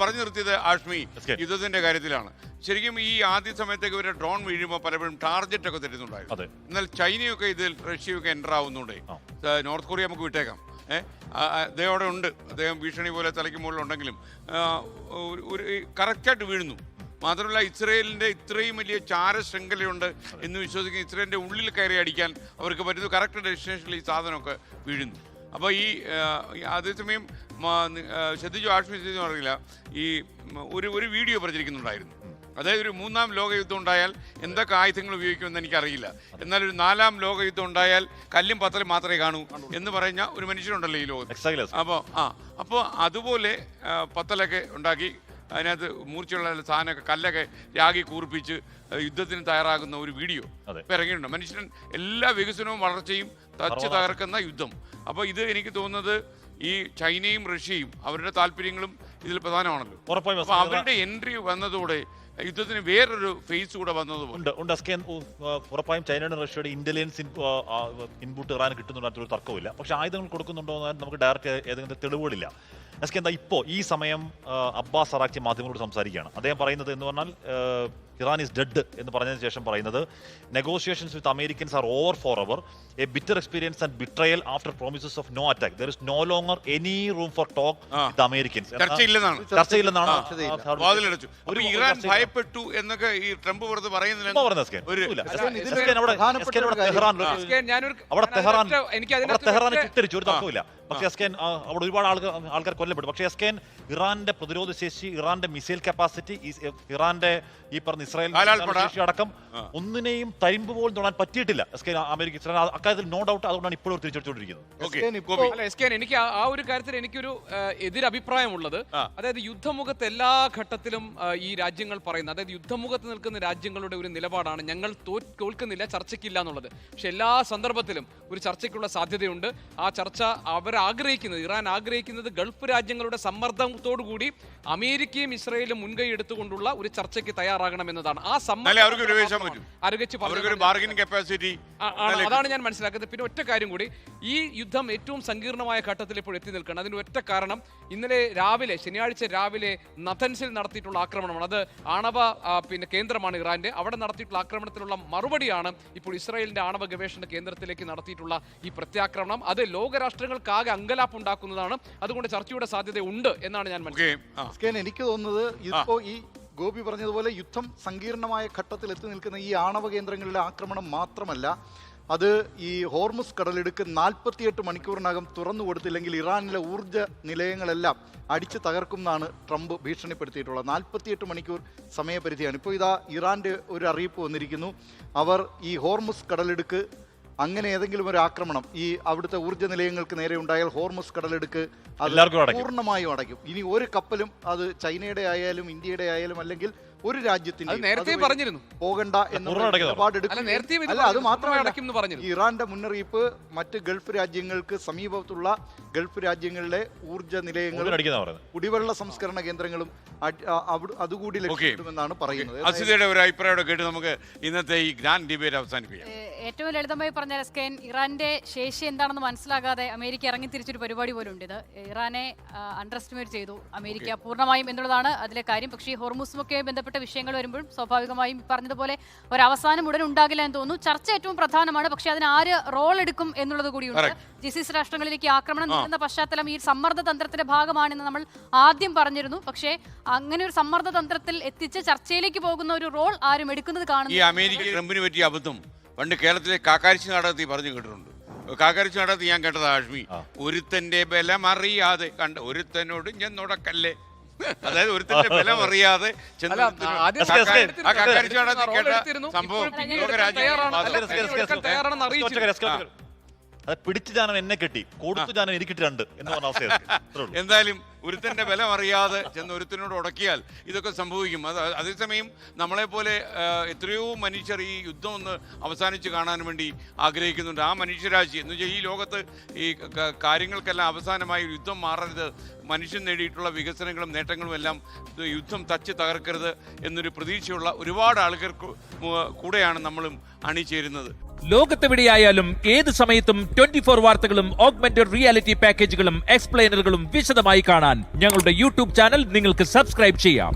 പറഞ്ഞു നിർത്തിയത് ആഷ്മി യുദ്ധത്തിന്റെ കാര്യത്തിലാണ്. ശരിക്കും ഈ ആദ്യ സമയത്തേക്ക് ഇവരെ ഡ്രോൺ വീഴുമ്പോൾ പലപ്പോഴും ടാർഗറ്റ് ഒക്കെ തരുന്നുണ്ടായിരുന്നു. എന്നാൽ ചൈനയൊക്കെ ഇതിൽ റഷ്യയൊക്കെ എൻ്റർ ആവുന്നുണ്ട്. നോർത്ത് കൊറിയ നമുക്ക് വിട്ടേക്കാം, അദ്ദേഹം അവിടെ ഉണ്ട്, അദ്ദേഹം ഭീഷണി പോലെ തലയ്ക്ക് മുകളിലുണ്ടെങ്കിലും ഒരു കറക്റ്റായിട്ട് വീഴുന്നു. മാത്രമല്ല ഇസ്രയേലിൻ്റെ ഇത്രയും വലിയ ചാരശൃംഖലയുണ്ട് എന്ന് വിശ്വസിക്കുന്ന ഇസ്രയേലിൻ്റെ ഉള്ളിൽ കയറി അടിക്കാൻ അവർക്ക് പറ്റുന്നു. കറക്റ്റ് ഡെസ്റ്റിനേഷനിൽ ഈ സാധനമൊക്കെ വീഴുന്നു. അപ്പോൾ ഈ അതേസമയം ശ്രദ്ധിച്ചു ആശ്വസിച്ചെന്ന് അറിയില്ല, ഈ ഒരു വീഡിയോ പ്രചരിക്കുന്നുണ്ടായിരുന്നു. അതായത് ഒരു 3ാം ലോകയുദ്ധം ഉണ്ടായാൽ എന്തൊക്കെ ആയുധങ്ങൾ ഉപയോഗിക്കുമെന്ന് എനിക്കറിയില്ല, എന്നാൽ ഒരു 4ാം ലോകയുദ്ധം ഉണ്ടായാൽ കല്ലും പത്തലും മാത്രമേ കാണൂ എന്ന് പറഞ്ഞ ഒരു മനുഷ്യനുണ്ടല്ലോ ഈ ലോകത്ത്. അപ്പോൾ അതുപോലെ പത്തലൊക്കെ ഉണ്ടാക്കി അതിനകത്ത് മൂർച്ചയുള്ള സാധനമൊക്കെ കല്ലൊക്കെ രാഗി കൂർപ്പിച്ച് യുദ്ധത്തിന് തയ്യാറാകുന്ന ഒരു വീഡിയോ ഇപ്പം ഇറങ്ങിയിട്ടുണ്ട്. മനുഷ്യൻ എല്ലാ വികസനവും വളർച്ചയും തച്ച് തകർക്കുന്ന യുദ്ധം. അപ്പോൾ ഇത് എനിക്ക് തോന്നുന്നത് ഈ ചൈനയും റഷ്യയും അവരുടെ താല്പര്യങ്ങളും ഇതിൽ പ്രധാനമാണല്ലോ. അപ്പോൾ അവരുടെ എൻട്രി വന്നതോടെ യുദ്ധത്തിന് വേറൊരു ഫേസ് കൂടെ വന്നതുകൊണ്ട് ഉറപ്പായും ചൈനയുടെ റഷ്യയുടെ ഇന്റലിജൻസ് ഇൻപുട്ട് ഇറാൻ കിട്ടുന്നുണ്ട്, തർക്കമില്ല. പക്ഷെ ആയുധങ്ങൾ കൊടുക്കുന്നുണ്ടോ എന്ന് നമുക്ക് ഡയറക്റ്റ് ഏതെങ്കിലും തെളിവുകളില്ല. എന്താ ഇപ്പോൾ ഈ സമയം അബ്ബാസ് അറാഖ്ചി മാധ്യമങ്ങളോട് സംസാരിക്കുകയാണ്. അദ്ദേഹം പറയുന്നത് എന്ന് പറഞ്ഞാൽ ഇറാൻ ഈസ് ഡെഡ് എന്ന് പറഞ്ഞതിന് ശേഷം പറയുന്നത് negotiations with Americans are over forever, a bitter experience and betrayal after promises of no attack, there is no longer any room for talk with Americans. ചർച്ചയില്ലെന്നാണ് ഇറാൻ ഭയപ്പെട്ടു എന്നൊക്കെ ഈ Trump വെറുതെ പറയുന്നില്ല. തെഹ്റാൻ ചുട്ടരിച്ചു, ഒരു തർക്കമില്ല. പക്ഷേ അവിടെ ഒരുപാട് ആൾക്കാർ കൊല്ലപ്പെട്ടു. പക്ഷേ ഇറാന്റെ പ്രതിരോധ ശേഷി, ഇറാന്റെ മിസൈൽ കപ്പാസിറ്റി, ഇറാന്റെ ഈ പറഞ്ഞ ഇസ്രായേൽ അടക്കം ഒന്നിനെയും തരിമ്പ് പോലും തൊടാൻ പറ്റിയിട്ടില്ല അമേരിക്ക. അക്കാര്യത്തിൽ നോ ഡൗട്ട്. അതുകൊണ്ടാണ് ഇപ്പോഴും തിരിച്ചടിച്ചുകൊണ്ടിരിക്കുന്നത്. എനിക്ക് ആ ഒരു കാര്യത്തിൽ എനിക്കൊരു എതിരഭിപ്രായമുള്ളത്, അതായത് യുദ്ധമുഖത്ത് എല്ലാ ഘട്ടത്തിലും ഈ രാജ്യങ്ങൾ പറയുന്നത്, അതായത് യുദ്ധമുഖത്ത് നിൽക്കുന്ന രാജ്യങ്ങളുടെ ഒരു നിലപാടാണ് ഞങ്ങൾ തോൽക്കുന്നില്ല, ചർച്ചയ്ക്കില്ല എന്നുള്ളത്. പക്ഷെ എല്ലാ സന്ദർഭത്തിലും ഒരു ചർച്ചയ്ക്കുള്ള സാധ്യതയുണ്ട്. ആ ചർച്ച ഇറാൻ ആഗ്രഹിക്കുന്നത് ഗൾഫ് രാജ്യങ്ങളുടെ സമ്മർദ്ദത്തോടുകൂടി അമേരിക്കയും ഇസ്രയേലും മുൻകൈ എടുത്തുകൊണ്ടുള്ള ഒരു ചർച്ചയ്ക്ക് തയ്യാറാകണമെന്നതാണ്. ആ അതാണ് ഞാൻ മനസ്സിലാക്കുന്നത്. പിന്നെ ഒറ്റ കാര്യം കൂടി, ഈ യുദ്ധം ഏറ്റവും സങ്കീർണമായ ഘട്ടത്തിൽ ഇപ്പോൾ എത്തി നിൽക്കുകയാണ്. അതിന് ഒറ്റ കാരണം ഇന്നലെ രാവിലെ, ശനിയാഴ്ച രാവിലെ നഥൻസിൽ നടത്തിയിട്ടുള്ള ആക്രമണമാണ്. അത് ആണവ കേന്ദ്രമാണ് ഇറാന്റെ. അവിടെ നടത്തിയിട്ടുള്ള ആക്രമണത്തിലുള്ള മറുപടിയാണ് ഇപ്പോൾ ഇസ്രായേലിന്റെ ആണവ ഗവേഷണ കേന്ദ്രത്തിലേക്ക് നടത്തിയിട്ടുള്ള ഈ പ്രത്യാക്രമണം. അത് ലോകരാഷ്ട്രങ്ങൾക്കാകെ അങ്കലാപ്പ് ഉണ്ടാക്കുന്നതാണ്. അതുകൊണ്ട് ചർച്ചയുടെ സാധ്യത ഉണ്ട് എന്നാണ് ഞാൻ മനസ്സിലാക്കുന്നത്. എനിക്ക് തോന്നുന്നത് ഇപ്പോൾ ഈ ഗോപി പറഞ്ഞതുപോലെ യുദ്ധം സങ്കീർണമായ ഘട്ടത്തിൽ എത്തി നിൽക്കുന്ന ഈ ആണവ കേന്ദ്രങ്ങളിലെ ആക്രമണം മാത്രമല്ല, അത് ഈ ഹോർമുസ് കടലിടുക്ക് 48 മണിക്കൂറിനകം തുറന്നു കൊടുത്തില്ലെങ്കിൽ ഇറാനിലെ ഊർജ്ജ നിലയങ്ങളെല്ലാം അടിച്ചു തകർക്കും എന്നാണ് ട്രംപ് ഭീഷണിപ്പെടുത്തിയിട്ടുള്ളത്. 48 മണിക്കൂർ സമയപരിധിയാണ്. ഇപ്പോൾ ഇതാ ഇറാന്റെ ഒരു അറിയിപ്പ് വന്നിരിക്കുന്നു. അവർ ഈ ഹോർമുസ് കടലിടുക്ക് അങ്ങനെ ഏതെങ്കിലും ഒരു ആക്രമണം ഈ അവിടുത്തെ ഊർജ്ജ നിലയങ്ങൾക്ക് നേരെ ഉണ്ടായാൽ ഹോർമുസ് കടലെടുക്ക് അത് പൂർണ്ണമായും അടയ്ക്കും. ഇനി ഒരു കപ്പലും, അത് ചൈനയുടെ ആയാലും ഇന്ത്യയുടെ ആയാലും അല്ലെങ്കിൽ ഒരു രാജ്യത്തിന് നേരത്തെ പറഞ്ഞിരുന്നു പോകണ്ട എന്ന നിലപാടെടുക്കും. അല്ല, അത് മാത്രമല്ല, ഇറാന്റെ മുന്നറിയിപ്പ് മറ്റ് ഗൾഫ് രാജ്യങ്ങൾക്ക് സമീപത്തുള്ള ഗൾഫ് രാജ്യങ്ങളിലെ ഊർജ്ജ നിലയങ്ങളും കുടിവെള്ള സംസ്കരണ കേന്ദ്രങ്ങളും അതുകൂടി ലക്ഷ്യമിടുമെന്നാണ് പറയുന്നത്. അസിതയുടെ ഒരു അഭിപ്രായം കേട്ട് നമുക്ക് ഇന്നത്തെ ഈ ഗ്രാൻഡ് ഡിബേറ്റ് അവസാനിപ്പിക്കാം. ഏറ്റവും ലളിതമായി പറഞ്ഞ എസ്കേൻ, ഇറാന്റെ ശേഷി എന്താണെന്ന് മനസ്സിലാകാതെ അമേരിക്ക ഇറങ്ങി തിരിച്ചൊരു പരിപാടി പോലും ഉണ്ട്. ഇത് ഇറാനെ അണ്ടർ എസ്റ്റിമേറ്റ് ചെയ്തു അമേരിക്ക പൂർണ്ണമായും എന്നുള്ളതാണ് അതിലെ കാര്യം. പക്ഷേ ഈ ഹോർമുസുമൊക്കെ ബന്ധപ്പെട്ട വിഷയങ്ങൾ വരുമ്പോഴും സ്വാഭാവികമായും പറഞ്ഞതുപോലെ ഒരു അവസാനം ഉടൻ ഉണ്ടാകില്ല എന്ന് തോന്നുന്നു. ചർച്ച ഏറ്റവും പ്രധാനമാണ്. പക്ഷേ അതിന് ആര് റോൾ എടുക്കും എന്നുള്ളത് കൂടിയുണ്ട്. ജിസിസി രാഷ്ട്രങ്ങളിലേക്ക് ആക്രമണം നടത്തുന്ന പശ്ചാത്തലം ഈ സമ്മർദ്ദ തന്ത്രത്തിന്റെ ഭാഗമാണെന്ന് നമ്മൾ ആദ്യം പറഞ്ഞിരുന്നു. പക്ഷേ അങ്ങനെ ഒരു സമ്മർദ്ദ തന്ത്രത്തിൽ എത്തിച്ച് ചർച്ചയിലേക്ക് പോകുന്ന ഒരു റോൾ ആരും എടുക്കുന്നത് കാണുന്നു. ഈ അമേരിക്ക ട്രംപിന് പറ്റിയ അബദ്ധം പണ്ട് കേരളത്തിലെ കാക്കാരിശി നാടകത്തിൽ പറഞ്ഞു കേട്ടിട്ടുണ്ട്. കാക്കാരിശി നാടകത്തിൽ ഞാൻ കേട്ടത് ആഷ്മി, ഒരുത്തന്റെ ബലം അറിയാതെ കണ്ട ഒരുത്തനോട് ഞാൻ നുടക്കല്ലേ. അതായത് ഒരുത്തന്റെ ബലം അറിയാതെ പിടിച്ചു ജാനം എന്നെ കെട്ടി, കൊടുത്തു ജാനം എനിക്കിട്ട് രണ്ട് എന്ന് പറഞ്ഞ അവസ്ഥ. എന്തായാലും ഒരുത്തന്റെ ബലം അറിയാതെ ചെന്ന് ഒരുത്തനോട് ഉടക്കിയാൽ ഇതൊക്കെ സംഭവിക്കും. അതേസമയം നമ്മളെപ്പോലെ എത്രയോ മനുഷ്യർ ഈ യുദ്ധം ഒന്ന് അവസാനിച്ച് കാണാൻ വേണ്ടി ആഗ്രഹിക്കുന്നുണ്ട്. ആ മനുഷ്യരാശി എന്ന് വെച്ചാൽ ഈ ലോകത്ത് ഈ കാര്യങ്ങൾക്കെല്ലാം അവസാനമായി യുദ്ധം മാറരുത്, മനുഷ്യൻ നേടിയിട്ടുള്ള വികസനങ്ങളും നേട്ടങ്ങളും എല്ലാം യുദ്ധം തച്ച് തകർക്കരുത് എന്നൊരു പ്രതീക്ഷയുള്ള ഒരുപാട് ആൾക്കാർക്ക് കൂടെയാണ് നമ്മളും അണിചേരുന്നത്. ലോകത്തെവിടെയായാലും ഏത് സമയത്തും 24 വാർത്തകളും ഓഗ്മെന്റഡ് റിയാലിറ്റി പാക്കേജുകളും എക്സ്പ്ലെയിനറുകളും വിശദമായി കാണാൻ ഞങ്ങളുടെ യൂട്യൂബ് ചാനൽ നിങ്ങൾക്ക് സബ്സ്ക്രൈബ് ചെയ്യാം.